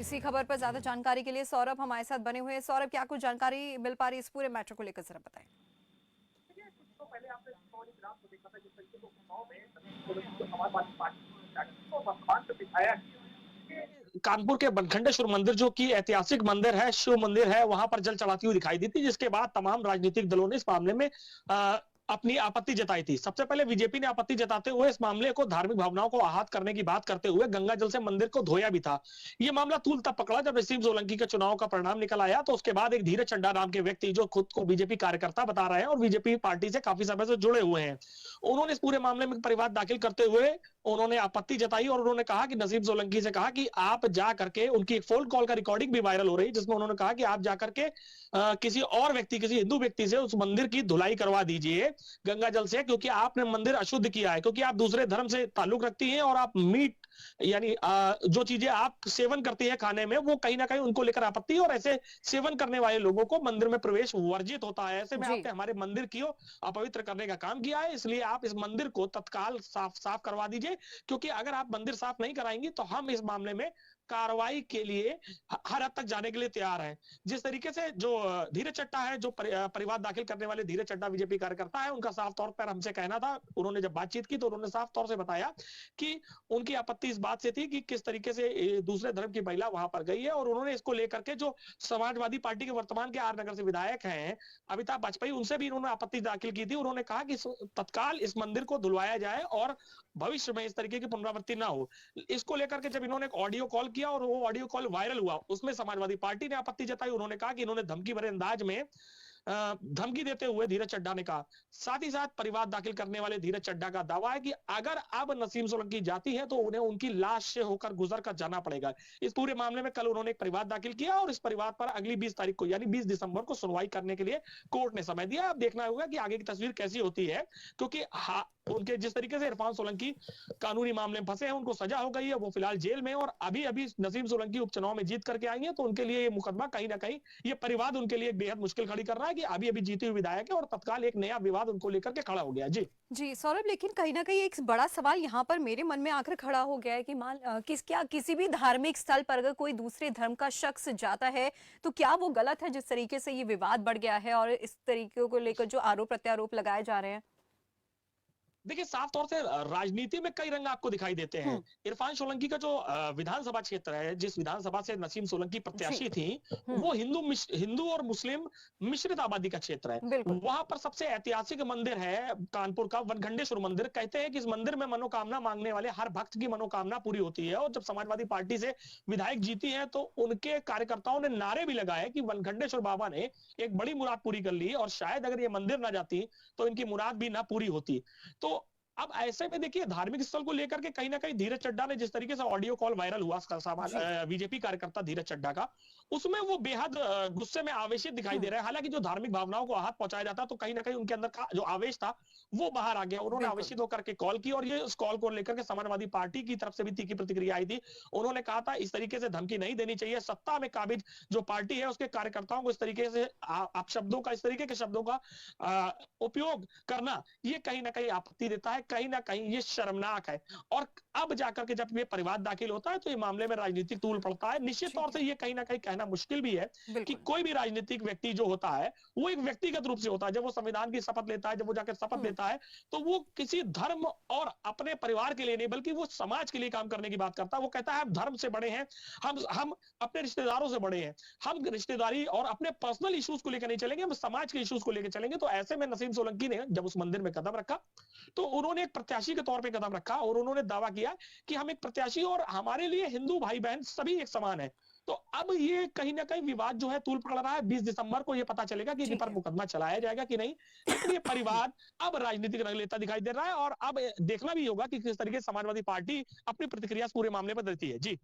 इसी खबर पर ज्यादा जानकारी के लिए सौरभ हमारे साथ बने हुए हैं। सौरभ, क्या कुछ जानकारी मिल पा रही है इस पूरे मैटर को लेकर, जरा बताएं। देखिए, कुछ तो पहले आपने वाली ग्राफ को देखा था, जिस तरीके से चुनाव में नतीजों को लेकर समाजवादी पार्टी को वर्तमान में दिखाया कि कानपुर के बनखंडेश्वर मंदिर, जो कि ऐतिहासिक मंदिर है, शिव मंदिर है, वहां पर जल चढ़ाती हुई दिखाई दी थी, जिसके बाद तमाम राजनीतिक दलों ने इस मामले में अपनी आपत्ति जताई थी। सबसे पहले बीजेपी ने आपत्ति जताते हुए इस मामले को धार्मिक भावनाओं को आहत करने की बात करते हुए गंगा जल से मंदिर को धोया भी था। ये मामला तूल तब पकड़ा जब नसीम सोलंकी के चुनाव का परिणाम निकल आया, तो उसके बाद एक धीरज चड्ढा नाम के व्यक्ति, जो खुद को बीजेपी कार्यकर्ता बता रहे हैं और बीजेपी पार्टी से काफी समय से जुड़े हुए हैं, उन्होंने इस पूरे मामले में परिवाद दाखिल करते हुए उन्होंने आपत्ति जताई और उन्होंने कहा कि नसीम सोलंकी से कहा कि आप जा करके, उनकी एक फोन कॉल का रिकॉर्डिंग भी वायरल हो रही है, जिसमें उन्होंने कहा कि आप जा करके किसी और व्यक्ति, किसी हिंदू व्यक्ति से उस मंदिर की धुलाई करवा दीजिए गंगा जल से, क्योंकि आपने मंदिर अशुद्ध किया है, क्योंकि आप दूसरे धर्म से ताल्लुक रखती हैं और आप मीट यानी जो चीजें आप सेवन करती है खाने में, वो कहीं ना कहीं उनको लेकर आपत्ति है और ऐसे सेवन करने वाले लोगों को मंदिर में प्रवेश वर्जित होता है। ऐसे में जी। आपने हमारे मंदिर की अपवित्र करने का काम किया है, इसलिए आप इस मंदिर को तत्काल साफ साफ करवा दीजिए, क्योंकि अगर आप मंदिर साफ नहीं कराएंगी तो हम इस मामले में कार्रवाई के लिए हर हद तक जाने के लिए तैयार है। जिस तरीके से जो धीरज चड्ढा है, जो परिवाद दाखिल करने वाले धीरज चड्ढा बीजेपी कार्यकर्ता है, उनका साफ तौर पर हमसे कहना था, उन्होंने जब बातचीत की तो उन्होंने साफ तौर से बताया कि उनकी आपत्ति इस बात से थी कि किस तरीके से दूसरे धर्म की महिला वहां पर गई है, और उन्होंने इसको लेकर के जो समाजवादी पार्टी के वर्तमान के आर नगर से विधायक हैं अमिताभ बाजपेयी, उनसे भी इन्होंने आपत्ति दाखिल की थी। उन्होंने कहा कि तत्काल इस मंदिर को धुलवाया जाए और भविष्य में इस तरीके की पुनरावृत्ति ना हो। इसको लेकर के जब इन्होंने एक ऑडियो कॉल किया और वो ऑडियो कॉल वायरल हुआ, उसमें समाजवादी पार्टी ने आपत्ति जताई। उन्होंने कहा कि इन्होंने धमकी भरे अंदाज में धमकी देते हुए धीरज चड्ढा ने कहा। साथ ही साथ परिवाद दाखिल करने वाले धीरज चड्ढा का दावा है कि अगर अब नसीम सोलंकी जाती है तो उन्हें उनकी लाश से होकर गुजर कर जाना पड़ेगा। इस पूरे मामले में कल उन्होंने एक परिवाद दाखिल किया और इस परिवाद पर अगली 20 तारीख को यानी 20 दिसंबर को सुनवाई करने के लिए कोर्ट ने समय दिया। अब देखना होगा कि आगे की तस्वीर कैसी होती है, क्योंकि उनके जिस तरीके से इरफान सोलंकी कानूनी मामले में फंसे हैं, उनको सजा हो गई है, वो फिलहाल जेल में, और अभी अभी नसीम सोलंकी उपचुनाव में जीत करके आई है, तो उनके लिए ये मुकदमा कहीं ना कहीं, ये परिवाद उनके लिए बेहद मुश्किल खड़ी कर रहा है कि अभी अभी जीती हुई विधायक है और तत्काल एक नया विवाद उनको लेकर के खड़ा हो गया। जी जी सौरभ, लेकिन कहीं ना कहीं एक बड़ा सवाल यहाँ पर मेरे मन में आकर खड़ा हो गया है कि क्या किसी भी धार्मिक स्थल पर अगर कोई दूसरे धर्म का शख्स जाता है तो क्या वो गलत है, जिस तरीके से ये विवाद बढ़ गया है और इस तरीके को लेकर जो आरोप प्रत्यारोप लगाए जा रहे हैं। देखिए, साफ तौर से राजनीति में कई रंग आपको दिखाई देते हैं। हम्म। इरफान सोलंकी का जो विधानसभा क्षेत्र है, जिस विधानसभा से नसीम सोलंकी जी। प्रत्याशी थी, हम्म। वो हिंदू और मुस्लिम मिश्रित आबादी का क्षेत्र है। बिल्कुल। वहां पर सबसे ऐतिहासिक मंदिर है कानपुर का वनखंडेश्वर मंदिर। कहते हैं कि इस मंदिर में मनोकामना मांगने वाले हर भक्त की मनोकामना पूरी होती है, और जब समाजवादी पार्टी से विधायक जीती है तो उनके कार्यकर्ताओं ने नारे भी लगाए कि वनखंडेश्वर बाबा ने एक बड़ी मुराद पूरी कर ली, और शायद अगर ये मंदिर ना जाती तो इनकी मुराद भी ना पूरी होती। तो अब ऐसे में देखिए, धार्मिक स्थल को लेकर के कहीं ना कहीं धीरज चड्ढा ने जिस तरीके से ऑडियो कॉल वायरल हुआ जी। बीजेपी कार्यकर्ता धीरज चड्ढा का, उसमें वो बेहद गुस्से में आवेशित दिखाई दे हम्म। रहे हैं। हालांकि जो धार्मिक भावनाओं को आहत पहुंचाया जाता तो कहीं ना कहीं उनके अंदर का जो आवेश था वो बाहर आ गया। उन्होंने बिल्कुल। आवेशित होकर के कॉल की, और ये उस कॉल को लेकर के समाजवादी पार्टी की तरफ से भी तीखी प्रतिक्रिया आई थी। उन्होंने कहा था इस तरीके से धमकी नहीं देनी चाहिए, सत्ता में काबिज जो पार्टी है उसके कार्यकर्ताओं को इस तरीके से आप शब्दों का, इस तरीके के शब्दों का उपयोग करना, ये कहीं ना कहीं आपत्ति देता है, कहीं ना कहीं ये शर्मनाक है। और अब जाकर के जब ये परिवाद दाखिल होता है तो ये मामले में राजनीतिक तूल पड़ता है। निश्चित तौर ठीक से है। ये कहीं ना कहीं कहना मुश्किल भी है कि बिल्कुल। कोई भी राजनीतिक व्यक्ति जो होता है वो एक व्यक्तिगत रूप से होता है। जब वो संविधान की शपथ लेता है, जब वो जाकर शपथ हम्म। लेता है, तो वो किसी धर्म और अपने परिवार के लिए नहीं, बल्कि वो समाज के लिए काम करने की बात करता है। वो कहता है हम धर्म से बड़े हैं, हम अपने रिश्तेदारों से बड़े हैं, हम रिश्तेदारी और अपने पर्सनल इश्यूज को लेकर नहीं चलेंगे, हम समाज के इश्यूज को लेकर चलेंगे। तो ऐसे में नसीम सोलंकी ने जब उस मंदिर में कदम रखा तो उन्होंने एक प्रत्याशी के तौर पे कदम रखा, और उन्होंने दावा किया कि हम एक प्रत्याशी, और हमारे लिए हिंदू भाई बहन सभी एक समान है। तो अब ये कहीं ना कहीं विवाद जो है तूल पकड़ रहा है। 20 दिसंबर को ये पता चलेगा कि इन ठीक पर है। मुकदमा चलाया जाएगा कि नहीं, लेकिन ये परिवाद अब राजनीतिक रंग लेता दिखाई दे रहा है, और अब देखना भी होगा कि किस तरीके से समाजवादी पार्टी अपनी प्रतिक्रिया इस पूरे मामले पर देती है। जी।